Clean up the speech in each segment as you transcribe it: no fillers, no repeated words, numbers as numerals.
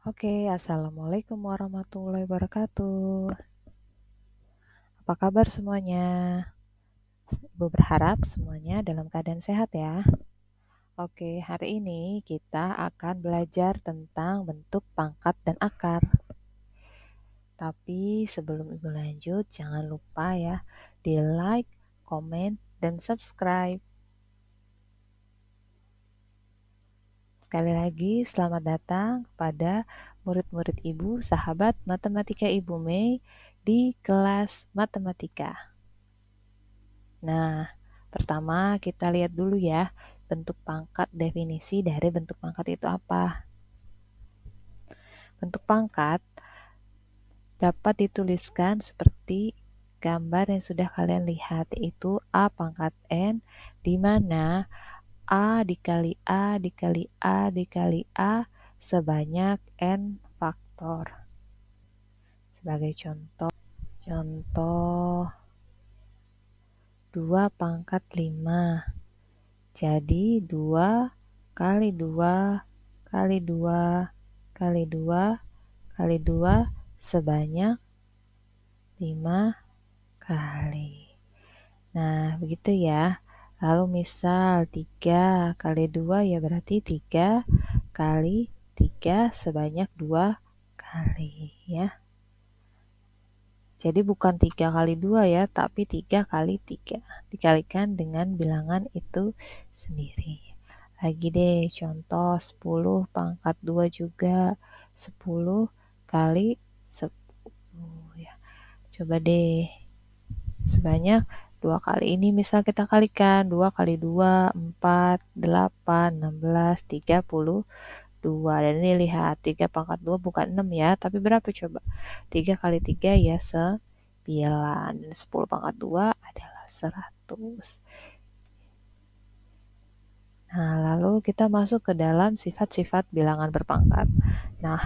Oke, assalamualaikum warahmatullahi wabarakatuh. Apa kabar semuanya? Ibu berharap semuanya dalam keadaan sehat ya. Oke, hari ini kita akan belajar tentang bentuk pangkat dan akar. Tapi sebelum Ibu lanjut, jangan lupa ya di like, komen, dan subscribe. Sekali lagi, selamat datang kepada murid-murid Ibu, sahabat matematika Ibu Mei di kelas matematika. Nah, pertama kita lihat dulu ya, bentuk pangkat, definisi dari bentuk pangkat itu apa. Bentuk pangkat dapat dituliskan seperti gambar yang sudah kalian lihat, yaitu A pangkat N, di mana A dikali A dikali A dikali A sebanyak N faktor. Sebagai contoh 2 pangkat 5. Jadi 2 kali 2 kali 2 kali 2 kali 2 sebanyak 5 kali. Nah, begitu ya. Lalu misal 3 kali 2 ya berarti 3 kali 3 sebanyak 2 kali ya. Jadi bukan 3 kali 2 ya, tapi 3 kali 3. Dikalikan dengan bilangan itu sendiri. Lagi deh, contoh 10 pangkat 2 juga. 10 kali 10 ya. Coba deh, sebanyak 2 kali ini misal kita kalikan. 2 kali 2, 4, 8, 16, 32. Dan ini lihat, 3 pangkat 2 bukan 6 ya, tapi berapa coba? 3 kali 3 ya 9. Dan 10 pangkat 2 adalah 100. Nah, lalu kita masuk ke dalam sifat-sifat bilangan berpangkat. Nah,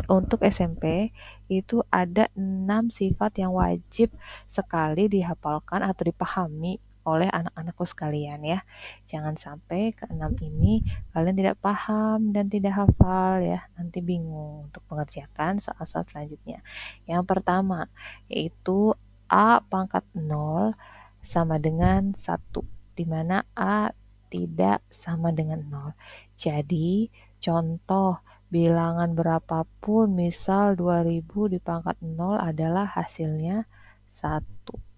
untuk SMP itu ada 6 sifat yang wajib sekali dihafalkan atau dipahami oleh anak-anakku sekalian ya. Jangan sampai ke 6 ini kalian tidak paham dan tidak hafal ya. Nanti bingung untuk mengerjakan soal-soal selanjutnya. Yang pertama yaitu A pangkat 0 sama dengan 1, di mana A tidak sama dengan 0. Jadi, contoh bilangan berapapun, misal 2000 dipangkat 0 adalah hasilnya 1.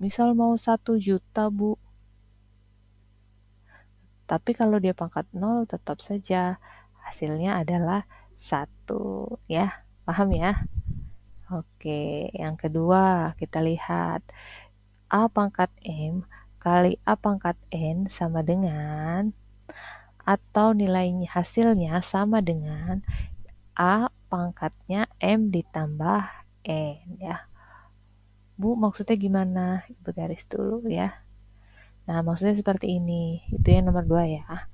Misal mau 1 juta, Bu. Tapi kalau dia pangkat 0, tetap saja hasilnya adalah 1. Ya, paham ya? Oke, yang kedua kita lihat. A pangkat M kali A pangkat N sama dengan, atau nilainya hasilnya sama dengan A pangkatnya M ditambah N ya. Bu, maksudnya gimana? Ibu garis dulu ya. Nah, maksudnya seperti ini. Itu yang nomor 2 ya.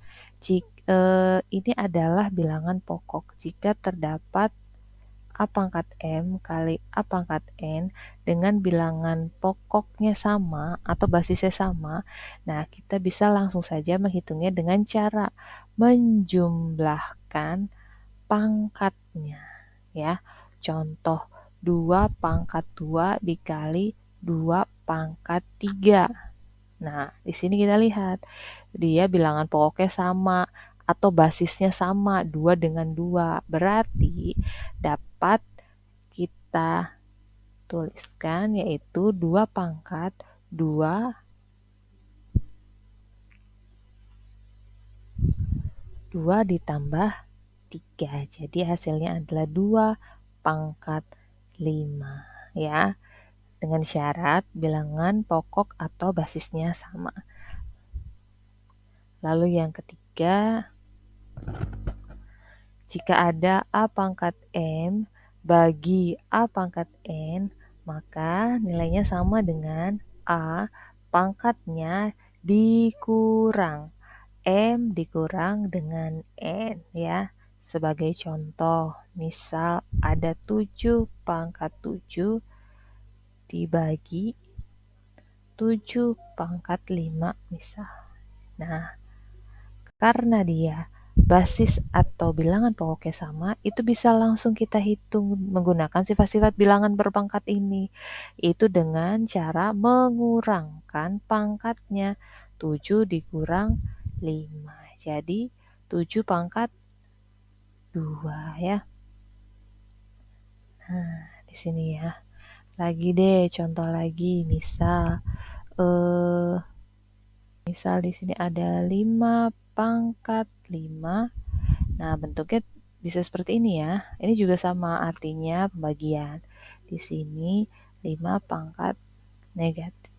Ini adalah bilangan pokok jika terdapat A pangkat M kali A pangkat N dengan bilangan pokoknya sama atau basisnya sama. Nah, kita bisa langsung saja menghitungnya dengan cara menjumlahkan pangkatnya ya. Contoh 2 pangkat 2 dikali 2 pangkat 3. Nah, di sini kita lihat dia bilangan pokoknya sama atau basisnya sama, 2 dengan 2. Berarti dapat kita tuliskan yaitu 2 pangkat 2 ditambah 3. Jadi hasilnya adalah 2 pangkat 5 ya. Dengan syarat bilangan pokok atau basisnya sama. Lalu yang ketiga, jika ada A pangkat M bagi A pangkat N, maka nilainya sama dengan A pangkatnya dikurang M dikurang dengan N ya. Sebagai contoh, misal ada 7 pangkat 7 dibagi 7 pangkat 5 misal. Nah, karena dia basis atau bilangan pokoknya sama, itu bisa langsung kita hitung menggunakan sifat-sifat bilangan berpangkat ini. Itu dengan cara mengurangkan pangkatnya. 7 dikurang 5. Jadi 7 pangkat 2 ya. Nah, di sini ya. Lagi deh, contoh lagi. Misal di sini ada 5 pangkat 5. Nah, bentuknya bisa seperti ini ya. Ini juga sama artinya pembagian. Di sini 5 pangkat negatif.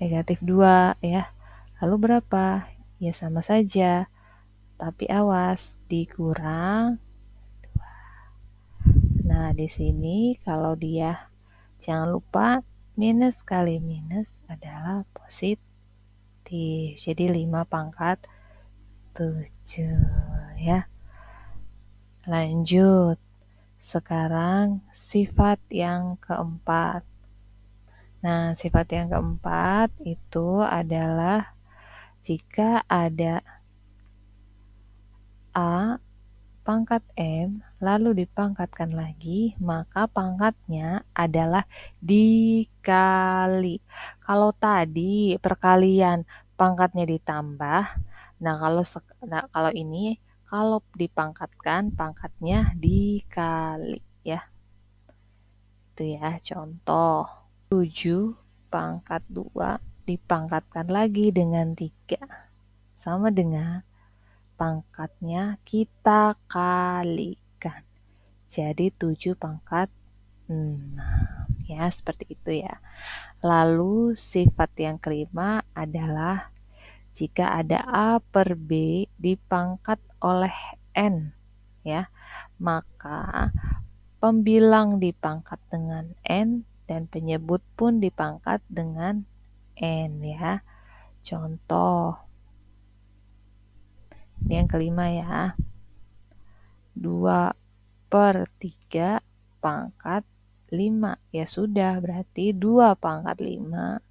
Negatif 2 ya. Lalu berapa? Ya sama saja. Tapi awas, dikurang. Nah, di sini kalau dia jangan lupa minus kali minus adalah positif. Jadi 5 pangkat 7 ya. Lanjut. Sekarang sifat yang keempat. Nah, sifat yang keempat itu adalah jika ada A pangkat M lalu dipangkatkan lagi, maka pangkatnya adalah dikali. Kalau tadi perkalian pangkatnya ditambah, kalau ini kalau dipangkatkan pangkatnya dikali ya. Itu ya contoh. 7 pangkat 2 dipangkatkan lagi dengan 3. Sama dengan pangkatnya kita kalikan. Jadi 7 pangkat 6. Ya, seperti itu ya. Lalu sifat yang kelima adalah jika ada A per B dipangkat oleh N. Ya, maka pembilang dipangkat dengan N dan penyebut pun dipangkat dengan N ya. Contoh. Ini yang kelima ya. 2 per 3 pangkat 5. Ya sudah, berarti 2 pangkat 5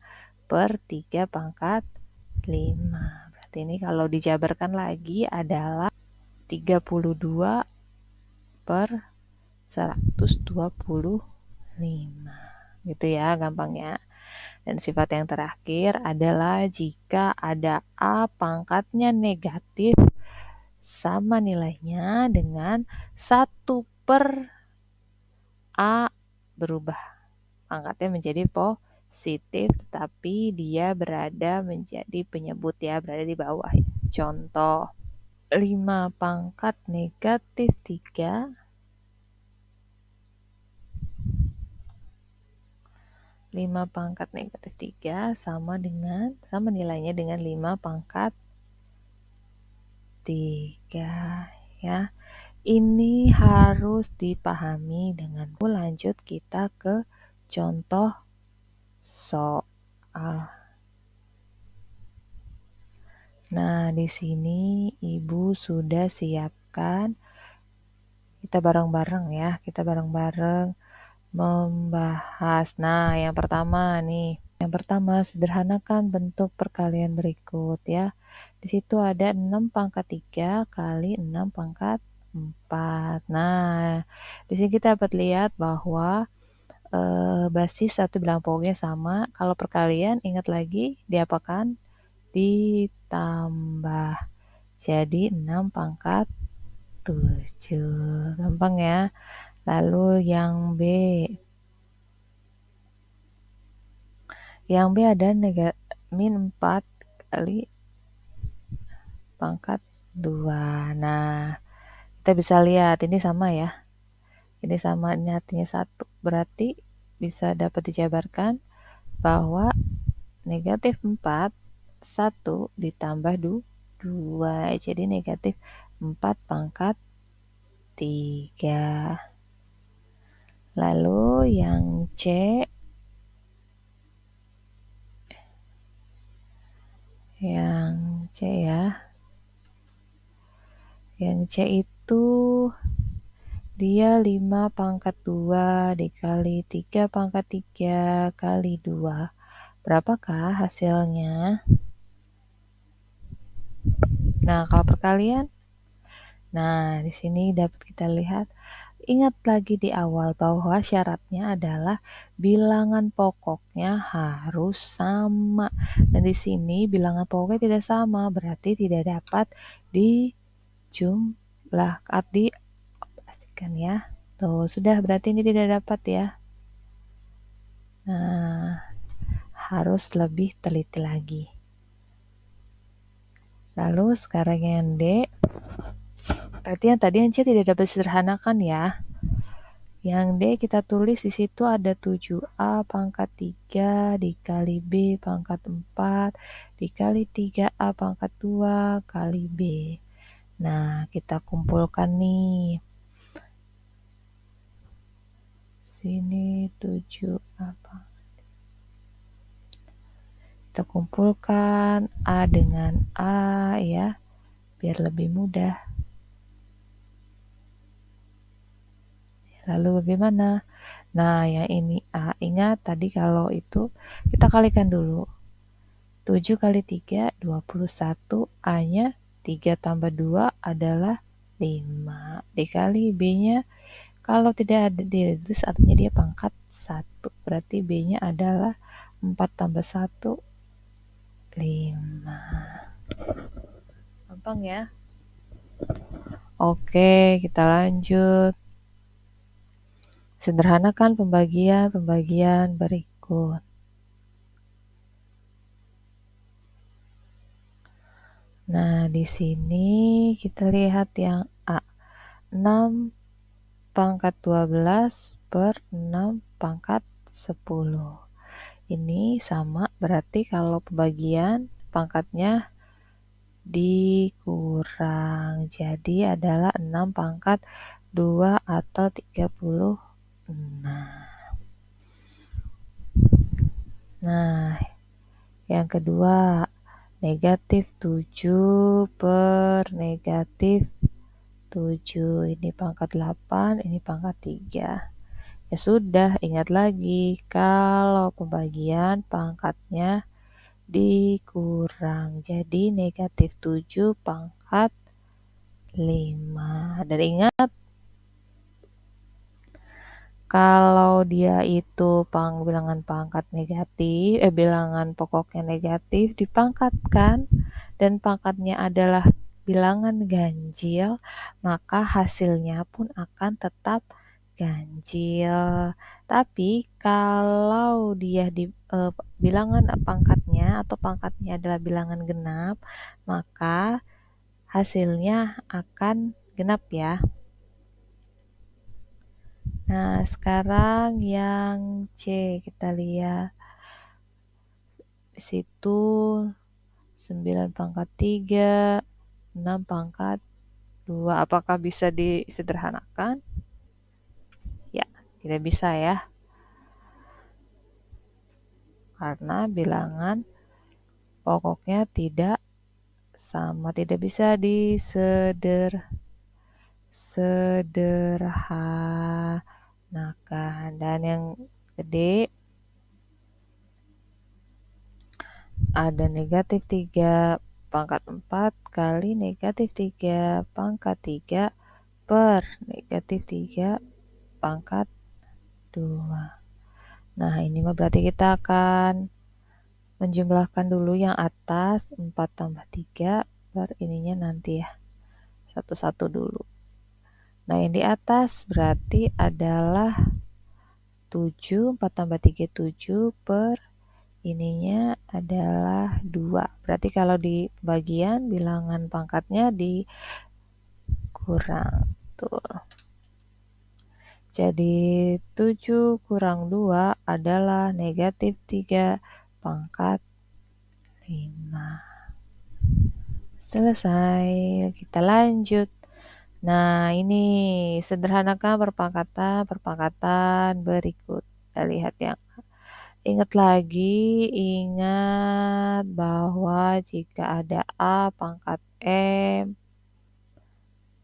per 3 pangkat 5. Berarti ini kalau dijabarkan lagi adalah 32 per 125. Gitu ya gampangnya. Dan sifat yang terakhir adalah jika ada A pangkatnya negatif sama nilainya dengan 1 per A berubah pangkatnya menjadi positif, tetapi dia berada menjadi penyebut ya, berada di bawah ya. Contoh, 5 pangkat negatif 3 5 pangkat negatif 3 sama nilainya dengan 5 pangkat 3 ya. Ini harus dipahami dengan lanjut kita ke contoh soal. Nah, di sini Ibu sudah siapkan. Kita bareng-bareng ya, kita bareng-bareng membahas. Nah, yang pertama nih. Yang pertama, sederhanakan bentuk perkalian berikut ya. Di situ ada 6 pangkat 3 kali 6 pangkat 4. Nah, di sini kita dapat lihat bahwa basis satu bilangan pokoknya sama. Kalau perkalian, ingat lagi diapakan? Ditambah. Jadi 6 pangkat 7. Gampang ya. Lalu yang B. Yang B ada min 4 kali pangkat 2. Nah, kita bisa lihat ini sama ya. Ini sama, ini artinya 1. Berarti bisa dapat dijabarkan bahwa negatif 4, 1 ditambah 2. Jadi negatif 4 pangkat 3. Lalu yang C. Yang C ya. Yang C itu dia 5 pangkat 2 dikali 3 pangkat 3 kali 2. Berapakah hasilnya? Nah, kalau perkalian, nah di sini dapat kita lihat. Ingat lagi di awal bahwa syaratnya adalah bilangan pokoknya harus sama. Dan di sini bilangan pokoknya tidak sama, berarti tidak dapat dijumlah dioperasikan ya. Tuh, sudah berarti ini tidak dapat ya. Nah, harus lebih teliti lagi. Lalu sekarang yang D, berarti yang tadi yang C tidak dapat disederhanakan ya. Yang D kita tulis di situ ada 7A pangkat 3 dikali B pangkat 4 dikali 3A pangkat 2 kali B. Nah, kita kumpulkan nih. Sini 7A. Kita kumpulkan A dengan A ya, biar lebih mudah. Lalu bagaimana? Nah, yang ini A. Ingat tadi kalau itu kita kalikan dulu. 7 kali 3, 21. A-nya 3 tambah 2 adalah 5. Dikali B-nya, kalau tidak ada ditulis artinya dia pangkat 1. Berarti B-nya adalah 4 tambah 1, 5. Gampang ya? Oke, kita lanjut. Sederhanakan pembagian berikut. Nah, di sini kita lihat yang A. 6 pangkat 12 per 6 pangkat 10. Ini sama, berarti kalau pembagian pangkatnya dikurang. Jadi adalah 6 pangkat 2 atau 36. Nah, yang kedua, negatif 7 per negatif 7. Ini pangkat 8, ini pangkat 3. Ya sudah, ingat lagi kalau pembagian pangkatnya dikurang. Jadi negatif 7 pangkat 5. Dan ingat, kalau dia itu bilangan pangkat negatif, bilangan pokoknya negatif dipangkatkan dan pangkatnya adalah bilangan ganjil, maka hasilnya pun akan tetap ganjil. Tapi kalau dia di bilangan pangkatnya atau pangkatnya adalah bilangan genap, maka hasilnya akan genap ya. Nah, sekarang yang C kita lihat. Di situ 9 pangkat 3, 6 pangkat 2. Apakah bisa disederhanakan? Ya, tidak bisa ya. Karena bilangan pokoknya tidak sama, tidak bisa disederhanakan. Dan yang gede ada negatif 3 pangkat 4 kali negatif 3 pangkat 3 per negatif 3 pangkat 2. Nah, ini mah berarti kita akan menjumlahkan dulu yang atas 4 tambah 3 per ininya nanti ya. Satu-satu dulu. Nah, yang di atas berarti adalah 7, 4 tambah 3, 7 per ininya adalah 2. Berarti kalau di bagian bilangan pangkatnya dikurang. Tuh. Jadi 7 kurang 2 adalah negatif 3 pangkat 5. Selesai, kita lanjut. Nah, ini sederhanakan perpangkatan berikut. Kita lihat yang ingat lagi, ingat bahwa jika ada A pangkat M,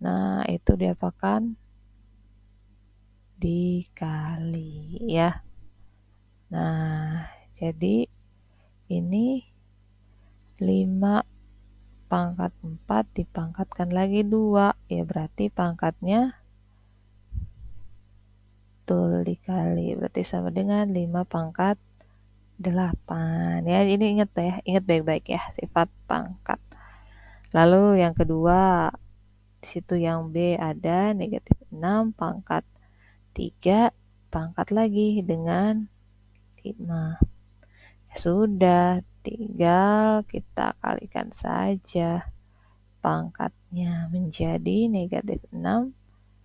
nah itu diapakan? Dikali ya. Nah, jadi Ini 5 pangkat 4 dipangkatkan lagi 2. Ya berarti pangkatnya dikali. Berarti sama dengan 5 pangkat 8. Ya, ini ingat ya, ingat baik-baik ya sifat pangkat. Lalu yang kedua, di situ yang B ada negatif 6 pangkat 3 pangkat lagi dengan 5. Ya sudah, tinggal kita kalikan saja pangkatnya menjadi negatif 6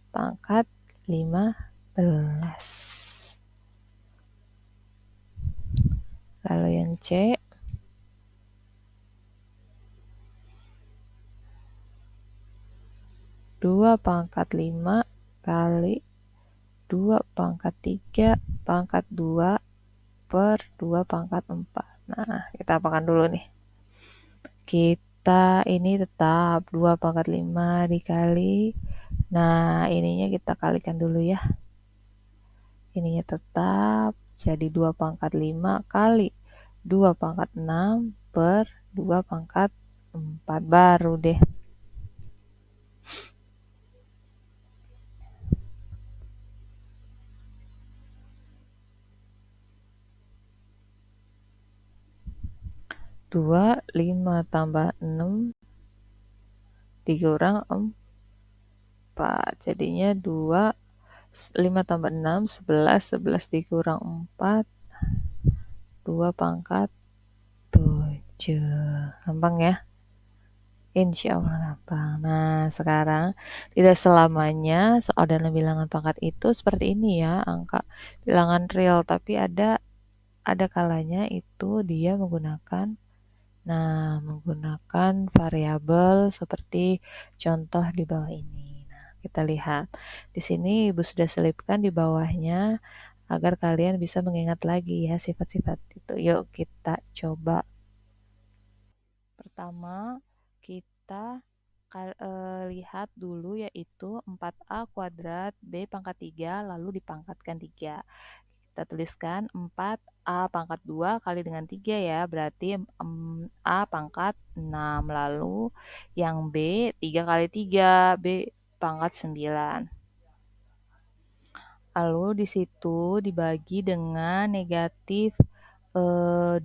pangkat 15. Lalu yang C, 2 pangkat 5 kali 2 pangkat 3 pangkat 2 per 2 pangkat 4. Nah, kita apakan dulu nih. Kita ini tetap 2 pangkat 5 dikali. Nah, ininya kita kalikan dulu ya. Ininya tetap jadi 2 pangkat 5 kali 2 pangkat 6 per 2 pangkat 4. Baru deh. Dua, 5 tambah 6 dikurang 4. Jadinya 2, 5 tambah 6, 11. 11 dikurang 4, 2 pangkat 7. Gampang ya? Insya Allah gampang. Nah, sekarang tidak selamanya soal dalam bilangan pangkat itu seperti ini ya, angka bilangan real. Tapi ada kalanya itu dia menggunakan variabel seperti contoh di bawah ini. Nah, kita lihat. Di sini Ibu sudah selipkan di bawahnya agar kalian bisa mengingat lagi ya sifat-sifat itu. Yuk kita coba. Pertama, kita lihat dulu yaitu 4A kuadrat B pangkat 3 lalu dipangkatkan 3. Kita tuliskan 4A pangkat 2 kali dengan 3 ya, berarti A pangkat 6. Lalu yang B 3 kali 3, B pangkat 9. Lalu di situ dibagi dengan negatif 2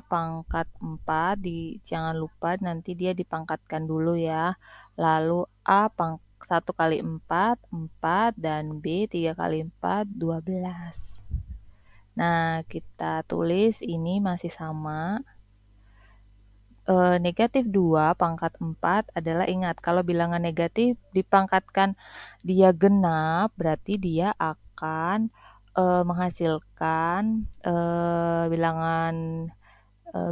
pangkat 4. Jangan lupa nanti dia dipangkatkan dulu ya. Lalu A 1 kali 4, 4, dan B 3 kali 4, 12. Nah, kita tulis ini masih sama. Negatif 2 pangkat 4 adalah, ingat, kalau bilangan negatif dipangkatkan dia genap, berarti dia akan menghasilkan bilangan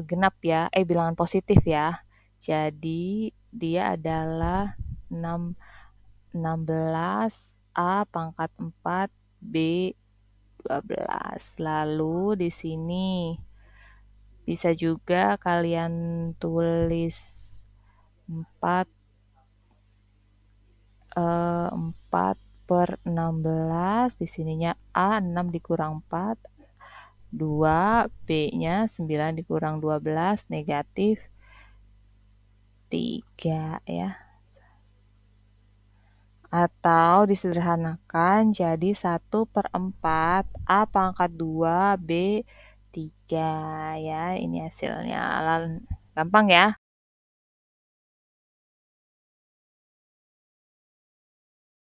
genap ya, bilangan positif ya. Jadi dia adalah 16 A pangkat 4 B 12. Lalu di sini bisa juga kalian tulis 4 per 16. Di sininya A 6 dikurang 4, 2, B-nya 9 dikurang 12, negatif 3 ya. Atau disederhanakan jadi 1/4 A pangkat 2 B 3 ya. Ini hasilnya. Gampang ya.